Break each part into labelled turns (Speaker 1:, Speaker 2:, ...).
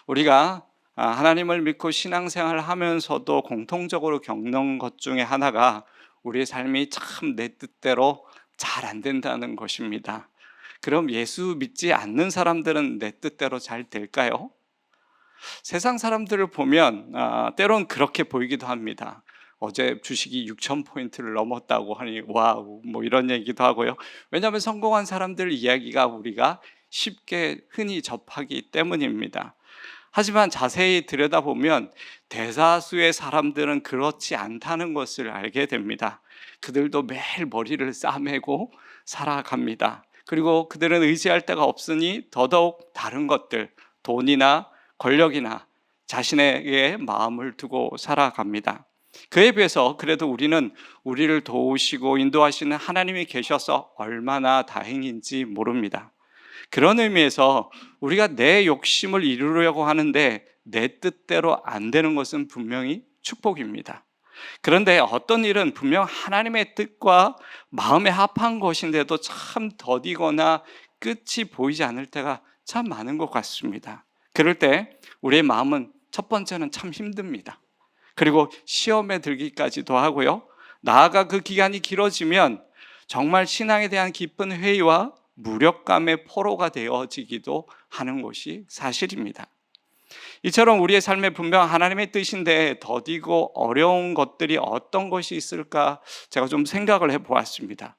Speaker 1: 우리가 하나님을 믿고 신앙생활을 하면서도 공통적으로 겪는 것 중에 하나가 우리의 삶이 참 내 뜻대로 잘 안 된다는 것입니다. 그럼 예수 믿지 않는 사람들은 내 뜻대로 잘 될까요? 세상 사람들을 보면 때론 그렇게 보이기도 합니다. 어제 주식이 6,000포인트를 넘었다고 하니 와우 뭐 이런 얘기도 하고요. 왜냐하면 성공한 사람들 이야기가 우리가 쉽게 흔히 접하기 때문입니다. 하지만 자세히 들여다보면 대다수의 사람들은 그렇지 않다는 것을 알게 됩니다. 그들도 매일 머리를 싸매고 살아갑니다. 그리고 그들은 의지할 데가 없으니 더더욱 다른 것들, 돈이나 권력이나 자신에게 마음을 두고 살아갑니다. 그에 비해서 그래도 우리는 우리를 도우시고 인도하시는 하나님이 계셔서 얼마나 다행인지 모릅니다. 그런 의미에서 우리가 내 욕심을 이루려고 하는데 내 뜻대로 안 되는 것은 분명히 축복입니다. 그런데 어떤 일은 분명 하나님의 뜻과 마음에 합한 것인데도 참 더디거나 끝이 보이지 않을 때가 참 많은 것 같습니다. 그럴 때 우리의 마음은 첫 번째는 참 힘듭니다. 그리고 시험에 들기까지도 하고요. 나아가 그 기간이 길어지면 정말 신앙에 대한 깊은 회의와 무력감의 포로가 되어지기도 하는 것이 사실입니다. 이처럼 우리의 삶에 분명 하나님의 뜻인데 더디고 어려운 것들이 어떤 것이 있을까 제가 좀 생각을 해보았습니다.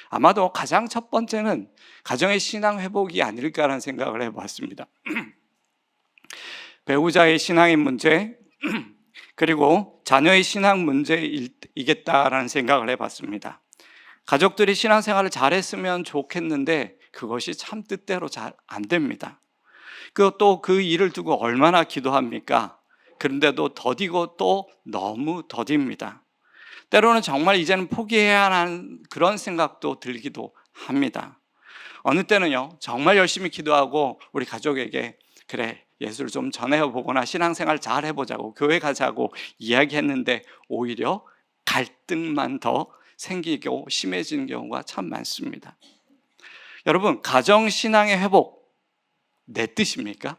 Speaker 1: 아마도 가장 첫 번째는 가정의 신앙 회복이 아닐까라는 생각을 해보았습니다. 배우자의 신앙의 문제 그리고 자녀의 신앙 문제이겠다라는 생각을 해봤습니다. 가족들이 신앙생활을 잘했으면 좋겠는데 그것이 참 뜻대로 잘 안 됩니다. 그것도 그 일을 두고 얼마나 기도합니까? 그런데도 더디고 또 너무 더딥니다. 때로는 정말 이제는 포기해야 하는 그런 생각도 들기도 합니다. 어느 때는요 정말 열심히 기도하고 우리 가족에게 그래 예수를 좀 전해보거나 신앙생활 잘 해보자고 교회 가자고 이야기했는데 오히려 갈등만 더 생기고 심해지는 경우가 참 많습니다. 여러분, 가정신앙의 회복 내 뜻입니까?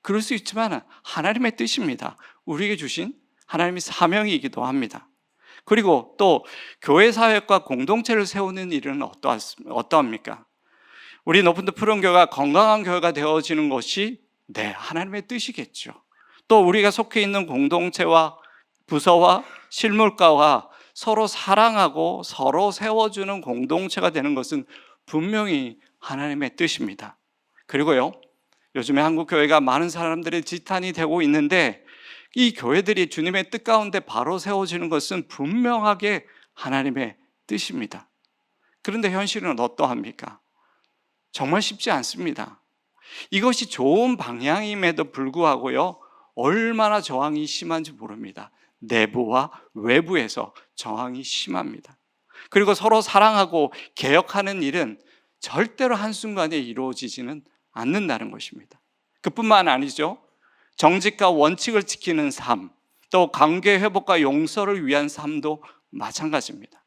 Speaker 1: 그럴 수 있지만 하나님의 뜻입니다. 우리에게 주신 하나님의 사명이기도 합니다. 그리고 또 교회 사역과 공동체를 세우는 일은 어떠합니까? 우리 높은 데 푸른 교회가 건강한 교회가 되어지는 것이 하나님의 뜻이겠죠. 또 우리가 속해 있는 공동체와 부서와 실물가와 서로 사랑하고 서로 세워주는 공동체가 되는 것은 분명히 하나님의 뜻입니다. 그리고요, 요즘에 한국 교회가 많은 사람들의 지탄이 되고 있는데 이 교회들이 주님의 뜻 가운데 바로 세워지는 것은 분명하게 하나님의 뜻입니다. 그런데 현실은 어떠합니까? 정말 쉽지 않습니다. 이것이 좋은 방향임에도 불구하고요, 얼마나 저항이 심한지 모릅니다. 내부와 외부에서 저항이 심합니다. 그리고 서로 사랑하고 개혁하는 일은 절대로 한순간에 이루어지지는 않는다는 것입니다. 그뿐만 아니죠. 정직과 원칙을 지키는 삶, 또 관계 회복과 용서를 위한 삶도 마찬가지입니다.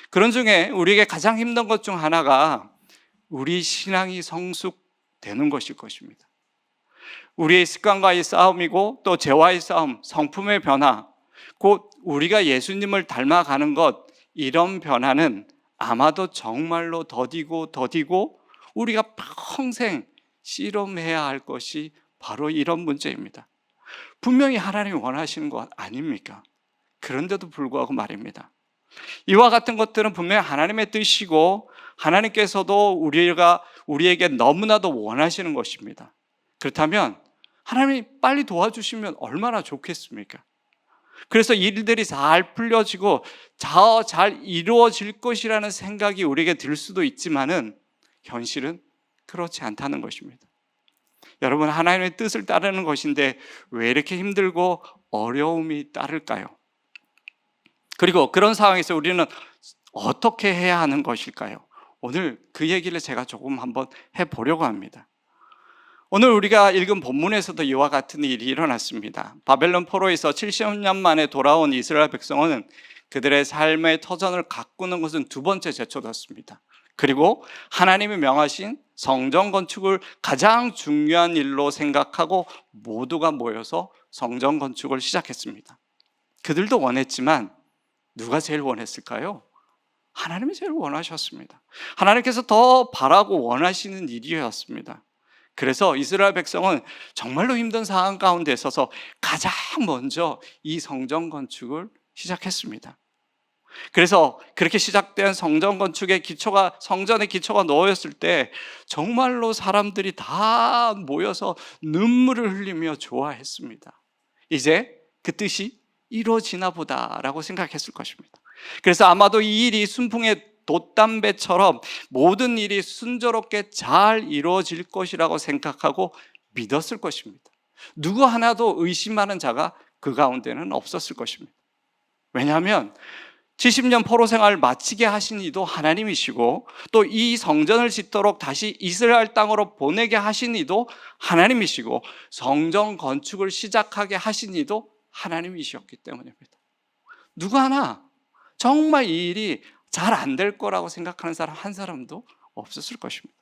Speaker 1: 그런 중에 우리에게 가장 힘든 것 중 하나가 우리 신앙이 성숙되는 것일 것입니다. 우리의 습관과의 싸움이고 또 죄와의 싸움, 성품의 변화, 곧 우리가 예수님을 닮아가는 것, 이런 변화는 아마도 정말로 더디고 우리가 평생 씨름해야 할 것이 바로 이런 문제입니다. 분명히 하나님이 원하시는 것 아닙니까? 그런데도 불구하고 말입니다. 이와 같은 것들은 분명히 하나님의 뜻이고 하나님께서도 우리에게 너무나도 원하시는 것입니다. 그렇다면 하나님이 빨리 도와주시면 얼마나 좋겠습니까? 그래서 일들이 잘 풀려지고 잘 이루어질 것이라는 생각이 우리에게 들 수도 있지만은 현실은 그렇지 않다는 것입니다. 여러분, 하나님의 뜻을 따르는 것인데 왜 이렇게 힘들고 어려움이 따를까요? 그리고 그런 상황에서 우리는 어떻게 해야 하는 것일까요? 오늘 그 얘기를 제가 조금 한번 해보려고 합니다. 오늘 우리가 읽은 본문에서도 이와 같은 일이 일어났습니다. 바벨론 포로에서 70년 만에 돌아온 이스라엘 백성은 그들의 삶의 터전을 가꾸는 것은 두 번째 제초였습니다. 그리고 하나님이 명하신 성전 건축을 가장 중요한 일로 생각하고 모두가 모여서 성전 건축을 시작했습니다. 그들도 원했지만 누가 제일 원했을까요? 하나님이 제일 원하셨습니다. 하나님께서 더 바라고 원하시는 일이었습니다. 그래서 이스라엘 백성은 정말로 힘든 상황 가운데 있어서 가장 먼저 이 성전 건축을 시작했습니다. 그래서 그렇게 시작된 성전 건축의 기초가, 성전의 기초가 놓였을 때 정말로 사람들이 다 모여서 눈물을 흘리며 좋아했습니다. 이제 그 뜻이 이루어지나 보다라고 생각했을 것입니다. 그래서 아마도 이 일이 순풍의 돛담배처럼 모든 일이 순조롭게 잘 이루어질 것이라고 생각하고 믿었을 것입니다. 누구 하나도 의심하는 자가 그 가운데는 없었을 것입니다. 왜냐하면 70년 포로 생활을 마치게 하신 이도 하나님이시고, 또 이 성전을 짓도록 다시 이스라엘 땅으로 보내게 하신 이도 하나님이시고, 성전 건축을 시작하게 하신 이도 하나님이셨기 때문입니다. 누구 하나 정말 이 일이 잘 안 될 거라고 생각하는 사람 한 사람도 없었을 것입니다.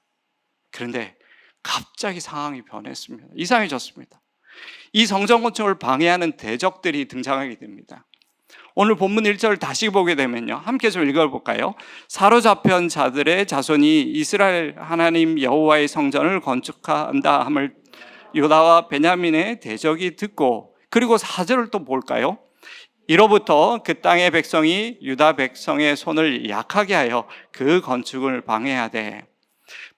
Speaker 1: 그런데 갑자기 상황이 변했습니다. 이상해졌습니다. 이 성전 건축을 방해하는 대적들이 등장하게 됩니다. 오늘 본문 1절 다시 보게 되면요, 함께 좀 읽어볼까요? 사로잡힌 자들의 자손이 이스라엘 하나님 여호와의 성전을 건축한다 함을 유다와 베냐민의 대적이 듣고, 그리고 4절을 또 볼까요? 이로부터 그 땅의 백성이 유다 백성의 손을 약하게 하여 그 건축을 방해하되,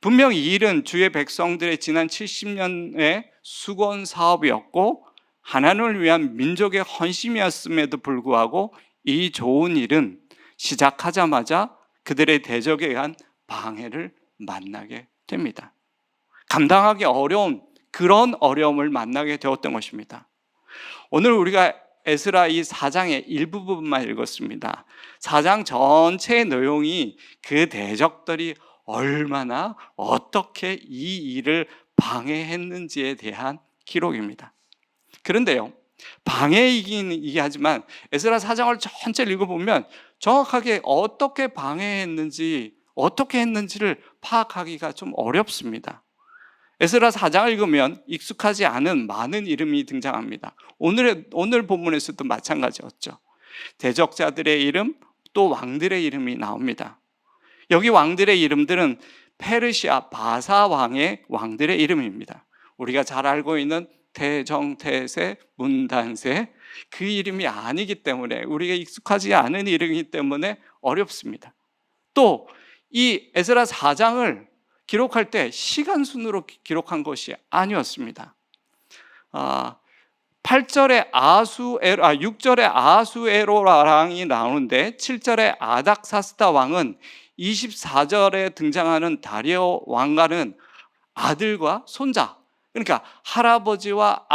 Speaker 1: 분명 이 일은 주의 백성들의 지난 70년의 수건 사업이었고 하나님을 위한 민족의 헌신이었음에도 불구하고 이 좋은 일은 시작하자마자 그들의 대적에 의한 방해를 만나게 됩니다. 감당하기 어려운 그런 어려움을 만나게 되었던 것입니다. 오늘 우리가 에스라 이 4장의 일부분만 읽었습니다. 4장 전체의 내용이 그 대적들이 얼마나 어떻게 이 일을 방해했는지에 대한 기록입니다. 그런데요, 방해이긴 하지만 에스라 4장을 전체를 읽어보면 정확하게 어떻게 방해했는지, 어떻게 했는지를 파악하기가 좀 어렵습니다. 에스라 4장을 읽으면 익숙하지 않은 많은 이름이 등장합니다. 오늘 본문에서도 마찬가지였죠. 대적자들의 이름, 또 왕들의 이름이 나옵니다. 여기 왕들의 이름들은 페르시아 바사 왕의 왕들의 이름입니다. 우리가 잘 알고 있는 태정태세, 문단세, 그 이름이 아니기 때문에, 우리가 익숙하지 않은 이름이기 때문에 어렵습니다. 또 이 에스라 4장을 기록할 때 시간 순으로 기록한 것이 아니었습니다. 6절에 아수에로 왕이 나오는데 7절에 아닥사스다 왕은 24절에 등장하는 다리오 왕과는 아들과 손자, 그러니까 할아버지와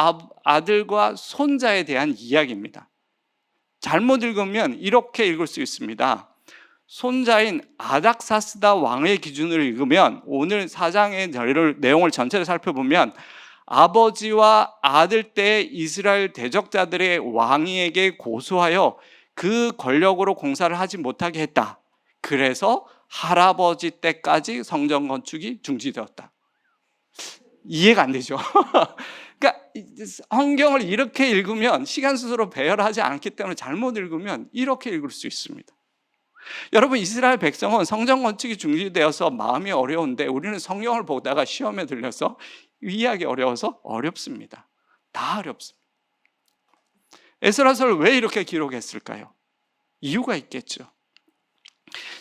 Speaker 1: 아들과 손자에 대한 이야기입니다. 잘못 읽으면 이렇게 읽을 수 있습니다. 손자인 아닥사스다 왕의 기준으로 읽으면, 오늘 4장의 내용을 전체를 살펴보면 아버지와 아들 때 이스라엘 대적자들의 왕에게 고소하여 그 권력으로 공사를 하지 못하게 했다. 그래서 할아버지 때까지 성전 건축이 중지되었다. 이해가 안 되죠? 그러니까 성경을 이렇게 읽으면, 시간 순으로 배열하지 않기 때문에 잘못 읽으면 이렇게 읽을 수 있습니다. 여러분, 이스라엘 백성은 성전 건축이 중지되어서 마음이 어려운데, 우리는 성경을 보다가 시험에 들려서 이해하기 어려워서 어렵습니다. 다 어렵습니다. 에스라서를 왜 이렇게 기록했을까요? 이유가 있겠죠.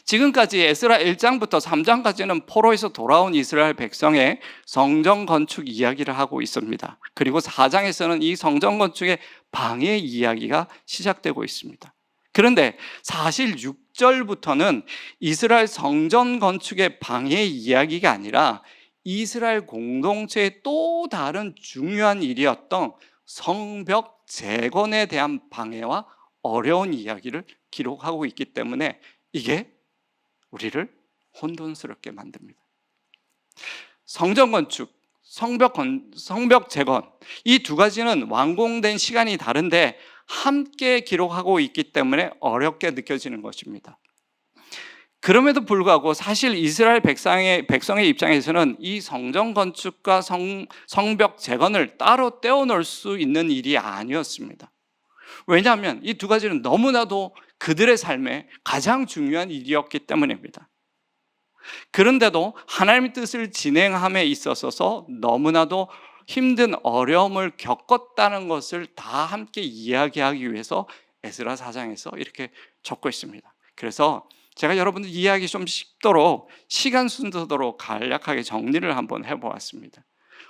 Speaker 1: 지금까지 에스라 1장부터 3장까지는 포로에서 돌아온 이스라엘 백성의 성전 건축 이야기를 하고 있습니다. 그리고 4장에서는 이 성전 건축의 방해 이야기가 시작되고 있습니다. 그런데 사실 6절부터는 이스라엘 성전 건축의 방해 이야기가 아니라 이스라엘 공동체의 또 다른 중요한 일이었던 성벽 재건에 대한 방해와 어려운 이야기를 기록하고 있기 때문에 이게 우리를 혼돈스럽게 만듭니다. 성전 건축, 성벽 재건, 이 두 가지는 완공된 시간이 다른데 함께 기록하고 있기 때문에 어렵게 느껴지는 것입니다. 그럼에도 불구하고 사실 이스라엘 백성의 입장에서는 이 성전 건축과 성벽 재건을 따로 떼어놓을 수 있는 일이 아니었습니다. 왜냐하면 이 두 가지는 너무나도 그들의 삶에 가장 중요한 일이었기 때문입니다. 그런데도 하나님의 뜻을 진행함에 있어서 너무나도 힘든 어려움을 겪었다는 것을 다 함께 이야기하기 위해서 에스라 4장에서 이렇게 적고 있습니다. 그래서 제가 여러분들 이해하기 좀 쉽도록 시간 순서대로 간략하게 정리를 한번 해보았습니다.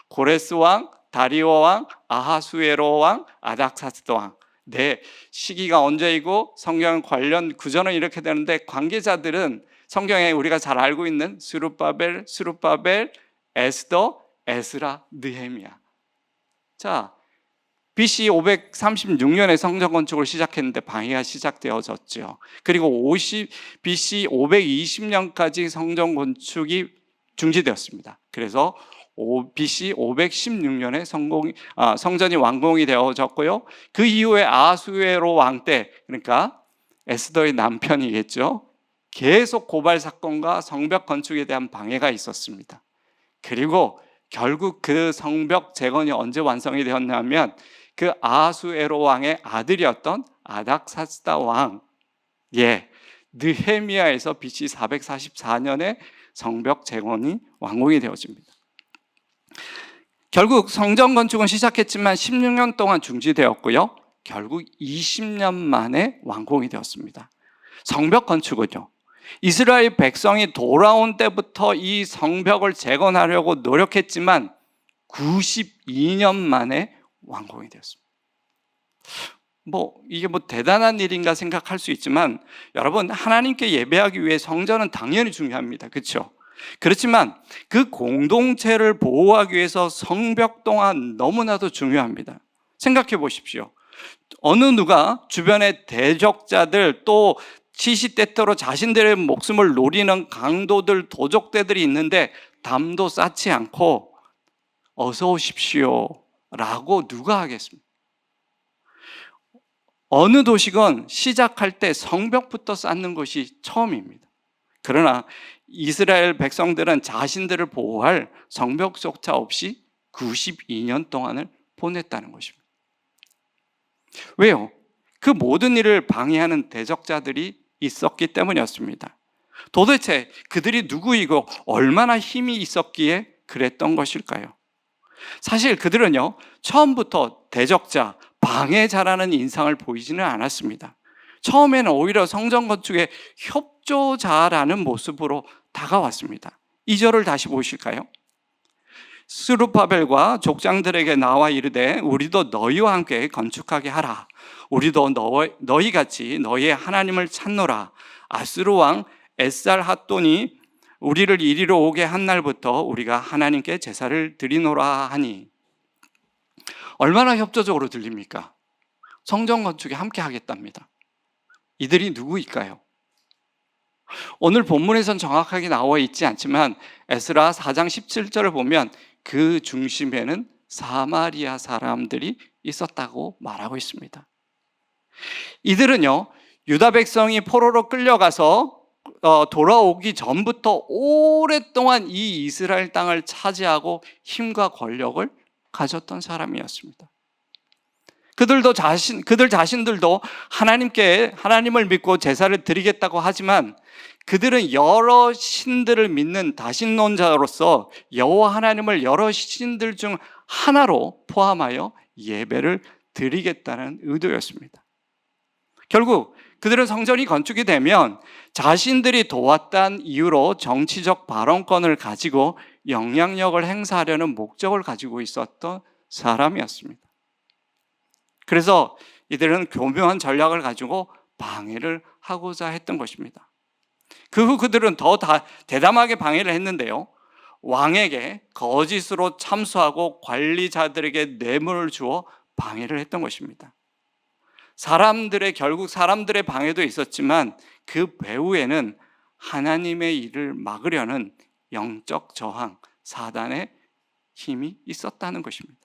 Speaker 1: 고레스 왕, 다리오 왕, 아하수에로 왕, 아닥사스다 왕. 네, 시기가 언제이고 성경 관련 구절은 이렇게 되는데 관계자들은 성경에 우리가 잘 알고 있는 스룹바벨, 에스더, 에스라, 느헤미야. 자, BC 536년에 성전 건축을 시작했는데 방해가 시작되어졌죠. 그리고 BC 520년까지 성전 건축이 중지되었습니다. 그래서 BC 516년에 성전이 완공이 되어졌고요. 그 이후에 아하수에로 왕 때, 그러니까 에스더의 남편이겠죠. 계속 고발 사건과 성벽 건축에 대한 방해가 있었습니다. 그리고 결국 그 성벽 재건이 언제 완성이 되었냐면 그 아하수에로 왕의 아들이었던 아닥사스다 왕, 느헤미야에서 BC 444년에 성벽 재건이 완공이 되어집니다. 결국 성전 건축은 시작했지만 16년 동안 중지되었고요. 결국 20년 만에 완공이 되었습니다. 성벽 건축은요, 이스라엘 백성이 돌아온 때부터 이 성벽을 재건하려고 노력했지만 92년 만에 완공이 되었습니다. 이게 대단한 일인가 생각할 수 있지만 여러분, 하나님께 예배하기 위해 성전은 당연히 중요합니다. 그렇죠? 그렇지만 그 공동체를 보호하기 위해서 성벽 또한 너무나도 중요합니다. 생각해 보십시오. 어느 누가 주변의 대적자들 또 시시때때로 자신들의 목숨을 노리는 강도들, 도적대들이 있는데 담도 쌓지 않고 어서 오십시오 라고 누가 하겠습니까? 어느 도시건 시작할 때 성벽부터 쌓는 것이 처음입니다. 그러나 이스라엘 백성들은 자신들을 보호할 성벽조차 없이 92년 동안을 보냈다는 것입니다. 왜요? 그 모든 일을 방해하는 대적자들이 있었기 때문이었습니다. 도대체 그들이 누구이고 얼마나 힘이 있었기에 그랬던 것일까요? 사실 그들은요, 처음부터 대적자, 방해자라는 인상을 보이지는 않았습니다. 처음에는 오히려 성전 건축의 협조자라는 모습으로 다가왔습니다. 2절을 다시 보실까요? 스룹바벨과 족장들에게 나와 이르되 우리도 너희와 함께 건축하게 하라. 우리도 너희같이 너희의 하나님을 찾노라. 아스루 왕 에살핫돈이 우리를 이리로 오게 한 날부터 우리가 하나님께 제사를 드리노라 하니. 얼마나 협조적으로 들립니까? 성전 건축에 함께 하겠답니다. 이들이 누구일까요? 오늘 본문에선 정확하게 나와 있지 않지만 에스라 4장 17절을 보면 그 중심에는 사마리아 사람들이 있었다고 말하고 있습니다. 이들은요, 유다 백성이 포로로 끌려가서 돌아오기 전부터 오랫동안 이 이스라엘 땅을 차지하고 힘과 권력을 가졌던 사람이었습니다. 그들 자신들도 하나님을 믿고 제사를 드리겠다고 하지만 그들은 여러 신들을 믿는 다신론자로서 여호와 하나님을 여러 신들 중 하나로 포함하여 예배를 드리겠다는 의도였습니다. 결국 그들은 성전이 건축이 되면 자신들이 도왔다는 이유로 정치적 발언권을 가지고 영향력을 행사하려는 목적을 가지고 있었던 사람이었습니다. 그래서 이들은 교묘한 전략을 가지고 방해를 하고자 했던 것입니다. 그 후 그들은 더 대담하게 방해를 했는데요, 왕에게 거짓으로 참수하고 관리자들에게 뇌물을 주어 방해를 했던 것입니다. 결국 사람들의 방해도 있었지만 그 배후에는 하나님의 일을 막으려는 영적 저항, 사단의 힘이 있었다는 것입니다.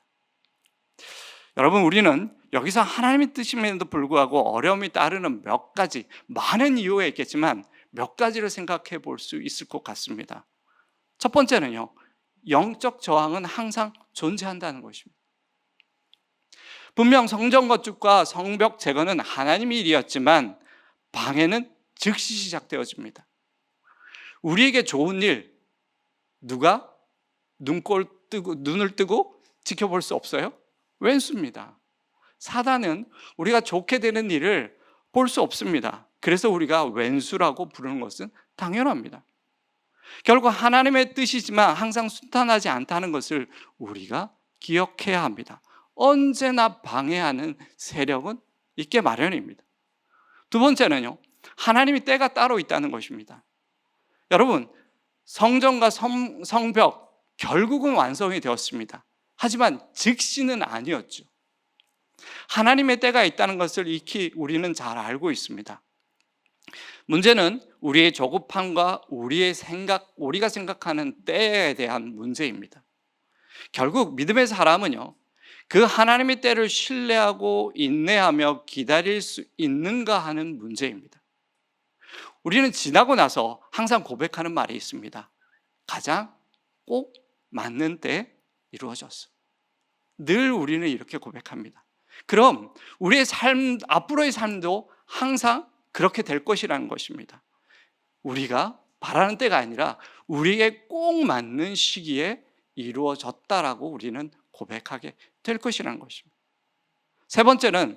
Speaker 1: 여러분, 우리는 여기서 하나님의 뜻임에도 불구하고 어려움이 따르는 몇 가지 많은 이유가 있겠지만 몇 가지를 생각해 볼 수 있을 것 같습니다. 첫 번째는요, 영적 저항은 항상 존재한다는 것입니다. 분명 성전 건축과 성벽 제거는 하나님의 일이었지만 방해는 즉시 시작되어집니다. 우리에게 좋은 일, 누가 눈을 뜨고 지켜볼 수 없어요? 왼수입니다. 사단은 우리가 좋게 되는 일을 볼 수 없습니다. 그래서 우리가 왼수라고 부르는 것은 당연합니다. 결국 하나님의 뜻이지만 항상 순탄하지 않다는 것을 우리가 기억해야 합니다. 언제나 방해하는 세력은 있게 마련입니다. 두 번째는요, 하나님의 때가 따로 있다는 것입니다. 여러분, 성전과 성벽 결국은 완성이 되었습니다. 하지만 즉시는 아니었죠. 하나님의 때가 있다는 것을 익히 우리는 잘 알고 있습니다. 문제는 우리의 조급함과 우리가 생각하는 때에 대한 문제입니다. 결국 믿음의 사람은요, 그 하나님의 때를 신뢰하고 인내하며 기다릴 수 있는가 하는 문제입니다. 우리는 지나고 나서 항상 고백하는 말이 있습니다. 가장 꼭 맞는 때에 이루어졌어. 늘 우리는 이렇게 고백합니다. 그럼 우리의 삶, 앞으로의 삶도 항상 그렇게 될 것이라는 것입니다. 우리가 바라는 때가 아니라 우리에게 꼭 맞는 시기에 이루어졌다라고 우리는 고백하게 될 것이라는 것입니다. 세 번째는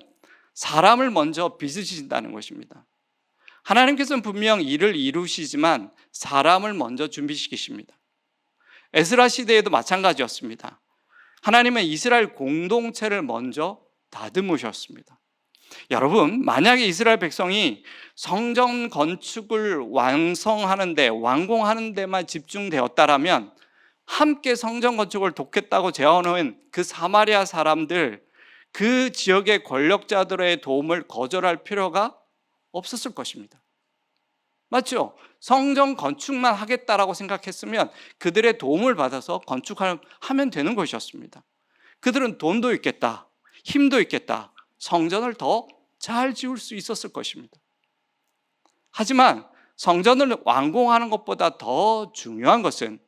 Speaker 1: 사람을 먼저 빚으신다는 것입니다. 하나님께서는 분명 일을 이루시지만 사람을 먼저 준비시키십니다. 에스라 시대에도 마찬가지였습니다. 하나님은 이스라엘 공동체를 먼저 다듬으셨습니다. 여러분, 만약에 이스라엘 백성이 성전 건축을 완공하는 데만 집중되었다라면 함께 성전 건축을 돕겠다고 제안한 그 사마리아 사람들, 그 지역의 권력자들의 도움을 거절할 필요가 없었을 것입니다. 맞죠? 성전 건축만 하겠다라고 생각했으면 그들의 도움을 받아서 건축하면 되는 것이었습니다. 그들은 돈도 있겠다, 힘도 있겠다, 성전을 더 잘 지을 수 있었을 것입니다. 하지만 성전을 완공하는 것보다 더 중요한 것은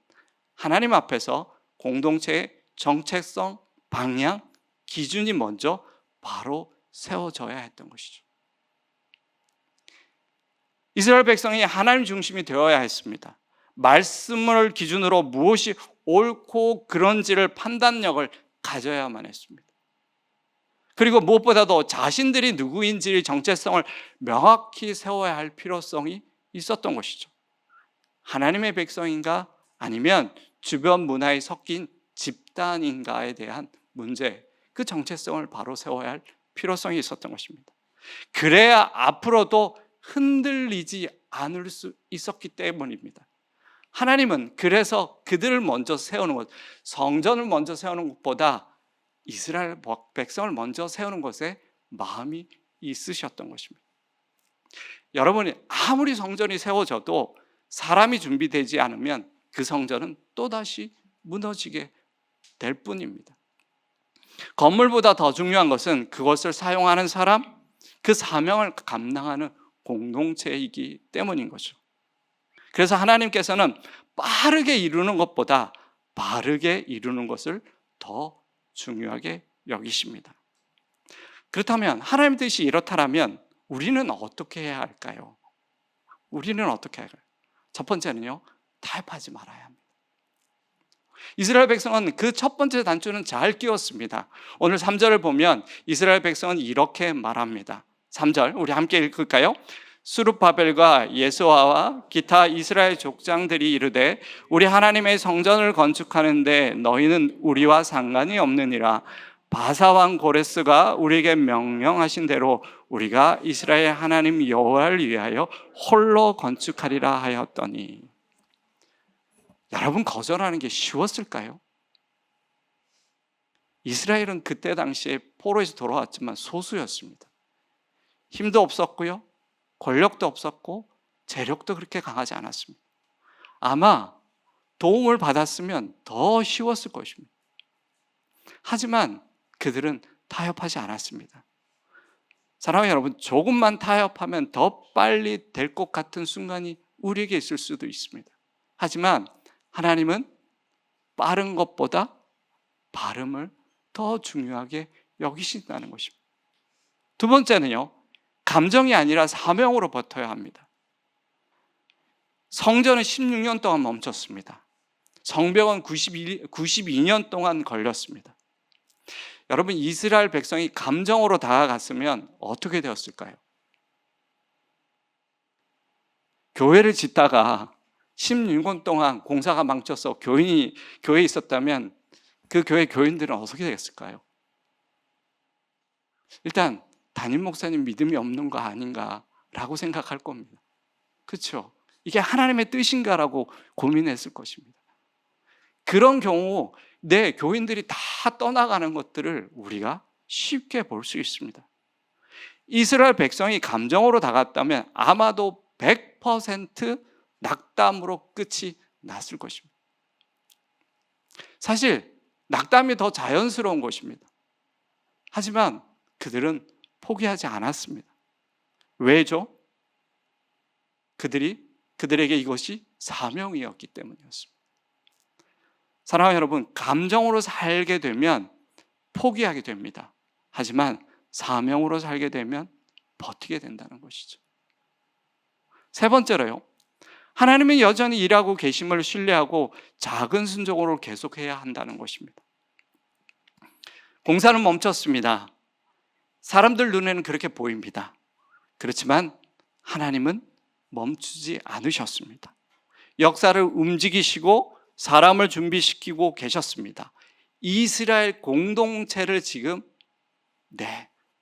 Speaker 1: 하나님 앞에서 공동체의 정체성, 방향, 기준이 먼저 바로 세워져야 했던 것이죠. 이스라엘 백성이 하나님 중심이 되어야 했습니다. 말씀을 기준으로 무엇이 옳고 그런지를 판단력을 가져야만 했습니다. 그리고 무엇보다도 자신들이 누구인지 정체성을 명확히 세워야 할 필요성이 있었던 것이죠. 하나님의 백성인가 아니면 주변 문화에 섞인 집단인가에 대한 문제, 그 정체성을 바로 세워야 할 필요성이 있었던 것입니다. 그래야 앞으로도 흔들리지 않을 수 있었기 때문입니다. 하나님은 그래서 그들을 먼저 세우는 것, 성전을 먼저 세우는 것보다 이스라엘 백성을 먼저 세우는 것에 마음이 있으셨던 것입니다. 여러분이 아무리 성전이 세워져도 사람이 준비되지 않으면 그 성전은 또다시 무너지게 될 뿐입니다. 건물보다 더 중요한 것은 그것을 사용하는 사람, 그 사명을 감당하는 공동체이기 때문인 거죠. 그래서 하나님께서는 빠르게 이루는 것보다 바르게 이루는 것을 더 중요하게 여기십니다. 그렇다면 하나님 뜻이 이렇다면 우리는 어떻게 해야 할까요? 우리는 어떻게 할까요? 첫 번째는요, 타협하지 말아야 합니다. 이스라엘 백성은 그 첫 번째 단추는 잘 끼웠습니다. 오늘 3절을 보면 이스라엘 백성은 이렇게 말합니다. 3절 우리 함께 읽을까요? 스룹바벨과 예수아와 기타 이스라엘 족장들이 이르되 우리 하나님의 성전을 건축하는데 너희는 우리와 상관이 없느니라. 바사 왕 고레스가 우리에게 명령하신 대로 우리가 이스라엘 하나님 여호와를 위하여 홀로 건축하리라 하였더니. 여러분, 거절하는 게 쉬웠을까요? 이스라엘은 그때 당시에 포로에서 돌아왔지만 소수였습니다. 힘도 없었고요, 권력도 없었고 재력도 그렇게 강하지 않았습니다. 아마 도움을 받았으면 더 쉬웠을 것입니다. 하지만 그들은 타협하지 않았습니다. 사랑하는 여러분, 조금만 타협하면 더 빨리 될 것 같은 순간이 우리에게 있을 수도 있습니다. 하지만 하나님은 빠른 것보다 발음을 더 중요하게 여기신다는 것입니다. 두 번째는요, 감정이 아니라 사명으로 버텨야 합니다. 성전은 16년 동안 멈췄습니다. 성벽은 92년 동안 걸렸습니다. 여러분, 이스라엘 백성이 감정으로 다가갔으면 어떻게 되었을까요? 교회를 짓다가 16년 동안 공사가 망쳐서 교회에 있었다면 그 교회 교인들은 어떻게 되었을까요? 일단 담임 목사님 믿음이 없는 거 아닌가라고 생각할 겁니다. 그렇죠? 이게 하나님의 뜻인가라고 고민했을 것입니다. 그런 경우 내 교인들이 다 떠나가는 것들을 우리가 쉽게 볼 수 있습니다. 이스라엘 백성이 감정으로 다갔다면 아마도 100% 낙담으로 끝이 났을 것입니다. 사실 낙담이 더 자연스러운 것입니다. 하지만 그들은 포기하지 않았습니다. 왜죠? 그들에게 이것이 사명이었기 때문이었습니다. 사랑하는 여러분, 감정으로 살게 되면 포기하게 됩니다. 하지만 사명으로 살게 되면 버티게 된다는 것이죠. 세 번째로요, 하나님은 여전히 일하고 계심을 신뢰하고 작은 순종으로 계속해야 한다는 것입니다. 공사는 멈췄습니다. 사람들 눈에는 그렇게 보입니다. 그렇지만 하나님은 멈추지 않으셨습니다. 역사를 움직이시고 사람을 준비시키고 계셨습니다. 이스라엘 공동체를 지금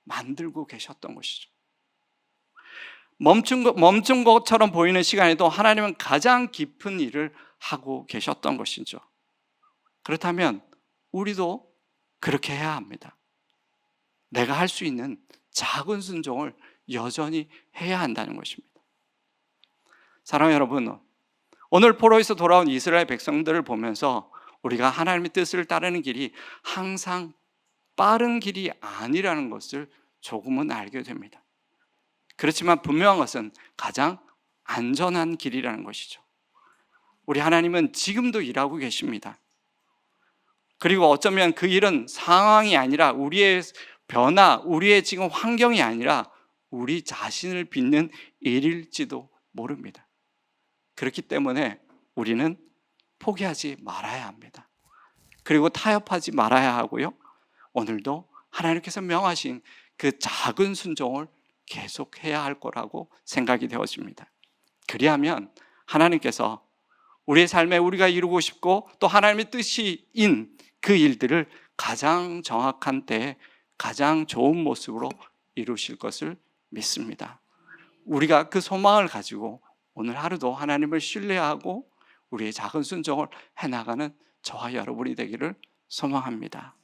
Speaker 1: 만들고 계셨던 것이죠. 멈춘 것처럼 보이는 시간에도 하나님은 가장 깊은 일을 하고 계셨던 것이죠. 그렇다면 우리도 그렇게 해야 합니다. 내가 할 수 있는 작은 순종을 여전히 해야 한다는 것입니다. 사랑하는 여러분, 오늘 포로에서 돌아온 이스라엘 백성들을 보면서 우리가 하나님의 뜻을 따르는 길이 항상 빠른 길이 아니라는 것을 조금은 알게 됩니다. 그렇지만 분명한 것은 가장 안전한 길이라는 것이죠. 우리 하나님은 지금도 일하고 계십니다. 그리고 어쩌면 그 일은 상황이 아니라 우리의 변화, 우리의 지금 환경이 아니라 우리 자신을 빚는 일일지도 모릅니다. 그렇기 때문에 우리는 포기하지 말아야 합니다. 그리고 타협하지 말아야 하고요. 오늘도 하나님께서 명하신 그 작은 순종을 계속해야 할 거라고 생각이 되어집니다. 그리하면 하나님께서 우리의 삶에 우리가 이루고 싶고 또 하나님의 뜻이인 그 일들을 가장 정확한 때에 가장 좋은 모습으로 이루실 것을 믿습니다. 우리가 그 소망을 가지고 오늘 하루도 하나님을 신뢰하고 우리의 작은 순종을 해나가는 저와 여러분이 되기를 소망합니다.